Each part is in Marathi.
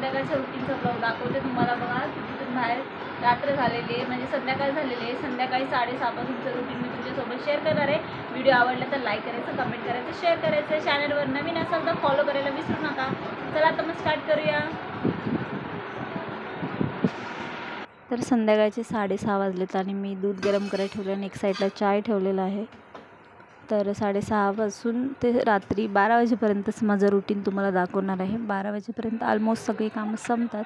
संध्याकाळच्या रुटीनचा ब्लॉग दाखवते तुम्हाला। बघा तिथून बाहेर रात्र झालेली आहे, म्हणजे संध्याकाळ झालेली आहे। संध्याकाळी 6:30 पासूनचं रुटीन मी तुमच्यासोबत शेअर करणार आहे। व्हिडिओ आवडला तर लाईक करायचं, कमेंट करायचं, शेअर करायचं। चॅनलवर नवीन असाल तर फॉलो करायला विसरू नका। चला आता मग स्टार्ट करूया। तर संध्याकाळचे 6:30 वाजलेत आणि मी दूध गरम करायला ठेवलं आणि एक साईडला चाय ठेवलेला आहे। तर 6:30 पासून ते रात्री 12 वाजेपर्यंतच माझं रुटीन तुम्हाला दाखवणार आहे। 12 वाजेपर्यंत ऑलमोस्ट सगळी कामं संपतात,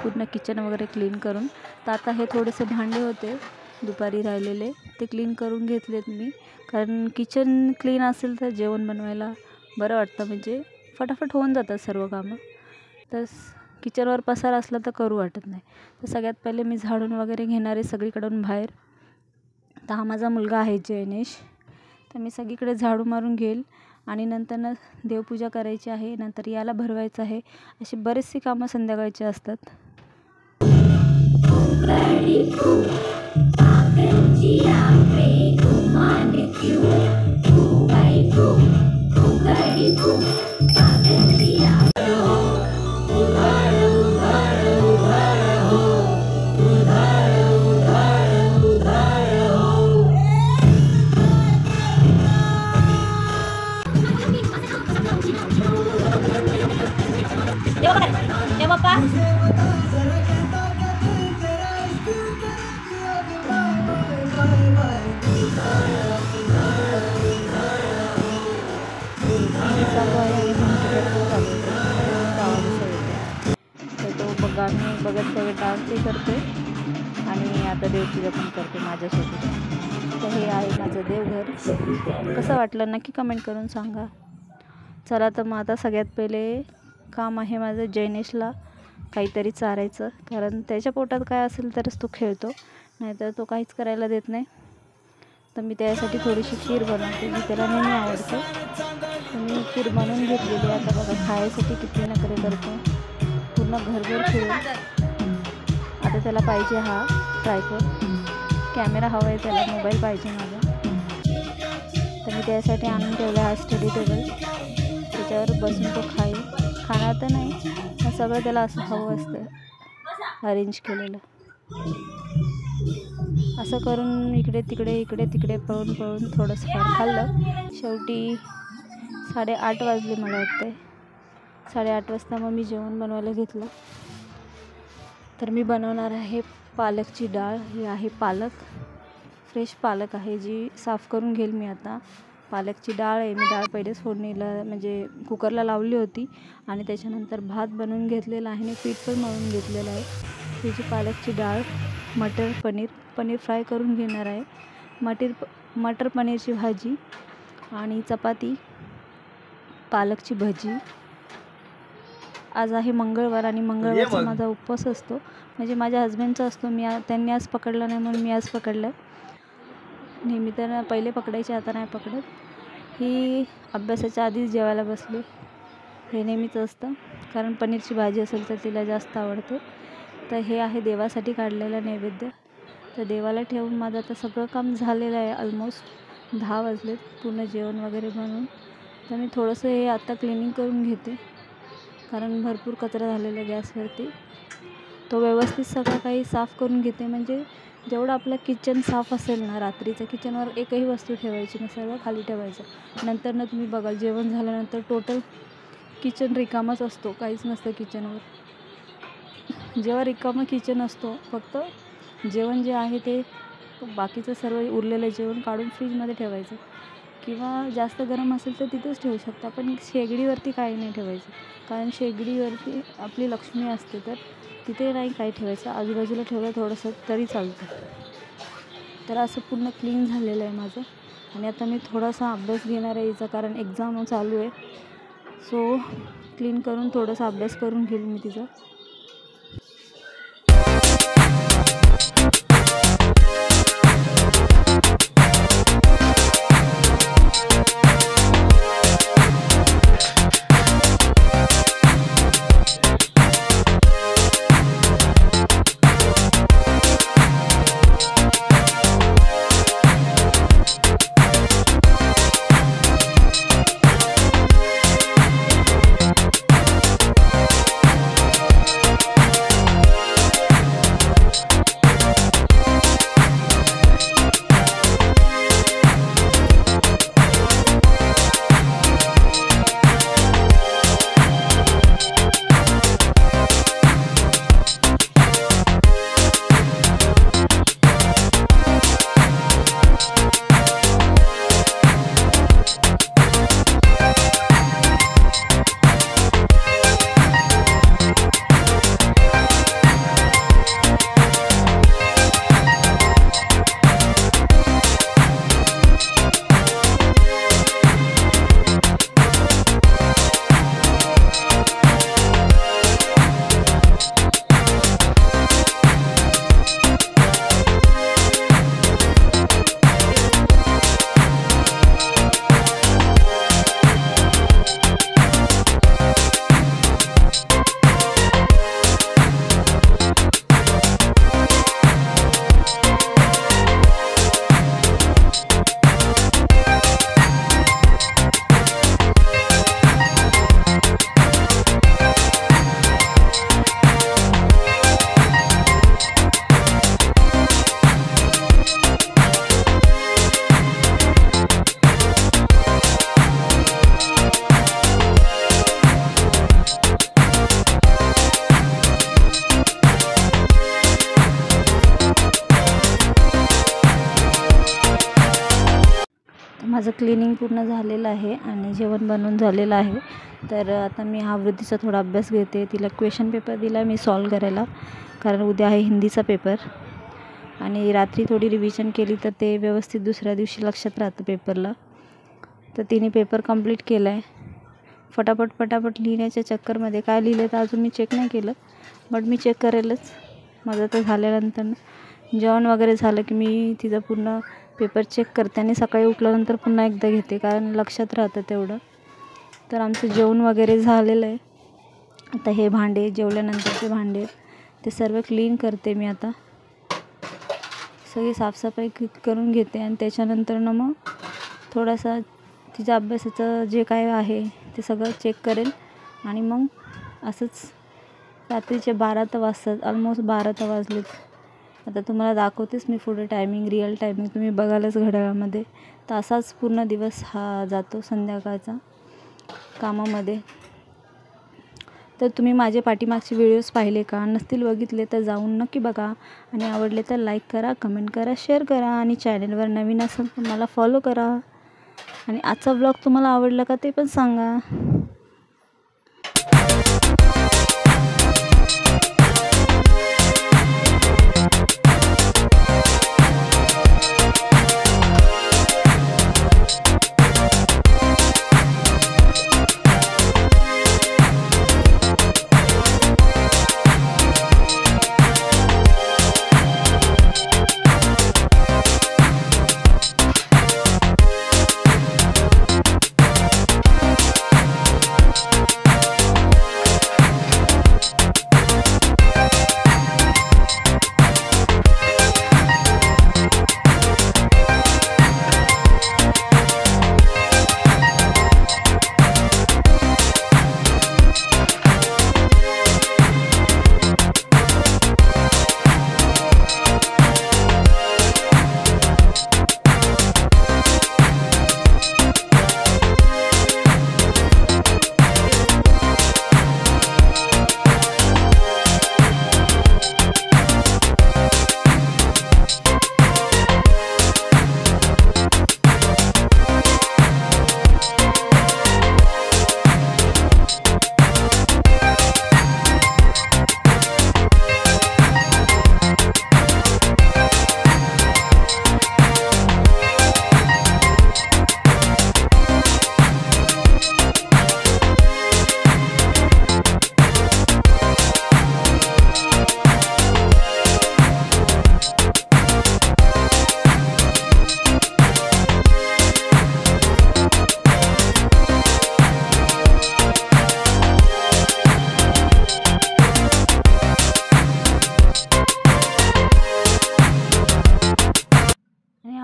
पूर्ण किचन वगैरे क्लीन करून। तर आता हे थोडेसे भांडे होते दुपारी राहिलेले, ते क्लीन करून घेतलेत मी, कारण किचन क्लीन असेल तर जेवण बनवायला बरं वाटतं, म्हणजे फटाफट होऊन जातात सर्व कामं। तर किचनवर पसारा असला तर करू वाटत नाही। तर सगळ्यात पहिले मी झाडून वगैरे घेणार आहे सगळीकडून बाहेर। तर हा माझा मुलगा आहे जयनेश, तर मी सगळीकडे झाडू मारून घेईल आणि नंतर देवपूजा करायची आहे, नंतर याला भरवायचं आहे। अशी बरीचशी कामं संध्याकाळची असतात। तर तो गाणे बघत बघत डान्सही करते आणि आता देवपूजा पण करते माझ्यासोबत। तर हे आहे माझं देवघर। कसं वाटलं नक्की कमेंट करून सांगा। चला तर मग आता सगळ्यात पहिले काम आहे माझं जयनेशला काहीतरी चारायचं, कारण त्याच्या पोटात काय असेल तरच तो खेळतो, नाहीतर तो काहीच करायला देत नाही। तर मी त्यासाठी थोडीशी खीर बनवते, जी त्याला नेहमी आवडते। तर मी खीर बनवून घेतलेली। आता बघा खायसाठी किती नखरे करतो, पूर्ण घरभर खेळून। आता त्याला पाहिजे हा ट्रायपॉड, कॅमेरा हवा आहे त्याला, मोबाईल पाहिजे माझा। तर मी त्यासाठी आणून ठेवला हा स्टडी टेबल, त्याच्यावर बसून तो खाणार तर नाही, पण सगळं त्याला असं हवं असतं अरेंज केलेलं। असं करून इकडे तिकडे पळून थोडंसं फार खाल्लं। शेवटी 8:30 वाजले मला वाटते। 8:30 वाजता मग मी जेवण बनवायला घेतलं। तर मी बनवणार आहे पालकची डाळ। ही आहे पालक, फ्रेश पालक आहे, जी साफ करून घेईल मी आता। पालकची डाळ आहे, मी डाळ पहिलेच फोडणीला म्हणजे कुकरला लावली होती आणि त्याच्यानंतर भात बनवून घेतलेला आहे आणि पीठ पण मळून घेतलेलं आहे। त्याची पालकची डाळ, मटर पनीर फ्राय करून घेणार आहे, मटर पनीरची भाजी आणि चपाती, पालकची भजी। आज आहे मंगळवार आणि मंगळवारचा माझा उपवास असतो, म्हणजे माझ्या हस्बंडचा असतो। त्यांनी आज पकडला नाही म्हणून मी आज पकडलं। नेहमी तर पहिले पकडायचे, आता नाही पकडत। ही अभ्यासाच्या आधीच जेवायला बसली, हे नेहमीच असतं, कारण पनीरची भाजी असेल तर तिला जास्त आवडते। तर हे आहे देवासाठी काढलेलं नैवेद्य। तर देवाला ठेवून माझं आता सगळं काम झालेलं आहे। ऑलमोस्ट 10 वाजलेत पूर्ण जेवण वगैरे बनवून। तर मी थोडंसं हे आता क्लिनिंग करून घेते, कारण भरपूर कचरा झालेला गॅसवरती। तो व्यवस्थित सगळं काही साफ करून घेते, म्हणजे जेवढं आपलं किचन साफ असेल ना, रात्रीचं किचनवर एकही वस्तू ठेवायची नाही, सर्व खाली ठेवायचं। नंतर तुम्ही बघाल जेवण झाल्यानंतर टोटल किचन रिकामच असतो, काहीच नसतं किचनवर। जेव्हा रिकामं किचन असतो, फक्त जेवण जे आहे ते बाकीचं सर्व उरलेलं जेवण काढून फ्रीजमध्ये ठेवायचं, किंवा जास्त गरम असेल तर तिथेच ठेवू शकता, पण शेगडीवरती काही नाही ठेवायचं, कारण शेगडीवरती आपली लक्ष्मी असते, तर तिथे नाही काही ठेवायचं, आजूबाजूला ठेवलं थोडंसं तरी चालतं। तर असं पूर्ण क्लीन झालेलं आहे माझं आणि आता मी थोडासा अभ्यास घेणार आहे हिचा, कारण एक्झाम चालू आहे। सो क्लीन करून थोडासा अभ्यास करून घेईल मी तिचा। माझं क्लिनिंग पूर्ण झालेलं आहे आणि जेवण बनवून झालेलं आहे. तर आता मी हा वृद्धीचा थोडा अभ्यास घेते. तिला क्वेश्चन पेपर दिला मी सॉल्व करायला, कारण उद्या आहे हिंदीचा पेपर. आणि रात्री थोडी रिव्हिजन केली तर ते व्यवस्थित दुसऱ्या दिवशी लक्षात राहतं पेपरला. तर तिने पेपर कंप्लीट केला आहे. फटाफट लिहिण्याच्या चक्करमध्ये काय लिहिलं तर अजून मी चेक नाही केलं, बट मी चेक करेलच. माझं तर झाल्यानंतर जेवण वगैरे झालं की मी तिचा पूर्ण पेपर चेक करते आणि सकाळी उठल्यानंतर पुन्हा एकदा घेते, कारण लक्षात राहतं तेवढं. तर आमचं जेवण वगैरे झालेलं आहे. आता हे भांडे, जेवल्यानंतरचे भांडे ते सर्व क्लीन करते मी. आता सगळी साफसफाई करून घेते आणि त्याच्यानंतर मग थोडासा तिच्या अभ्यासाचं जे काय आहे ते सगळं चेक करेल. आणि मग असंच रात्रीचे 12 तर वाजतात, ऑलमोस्ट 12 तर वाजलेत. आता तुम्हाला दाखवतेच मी पुढे टायमिंग, रिअल टायमिंग तुम्ही बघालच घड्याळामध्ये. तर असाच पूर्ण दिवस हा जातो संध्याकाळचा कामामध्ये. तर तुम्ही माझे पाठीमागचे व्हिडिओज पाहिले का? नसतील बघितले तर जाऊन नक्की बघा. आणि आवडले तर लाईक करा, कमेंट करा, शेअर करा. आणि चॅनलवर नवीन असाल तर मला फॉलो करा. आणि आजचा ब्लॉग तुम्हाला आवडला का ते पण सांगा.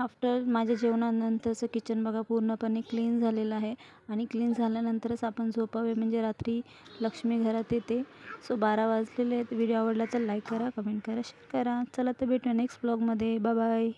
आफ्टर माझ्या जेवणानंतरचं किचन बघा पूर्णपणे क्लीन झालेलं आहे. आणि क्लीन झाल्यानंतरच आपण झोपावे, म्हणजे रात्री लक्ष्मी घरात येते. सो 12 वाजलेले आहेत. व्हिडिओ आवडला तर लाईक करा, कमेंट करा, शेअर करा. चला तर भेटूया नेक्स्ट ब्लॉगमध्ये. Bye bye.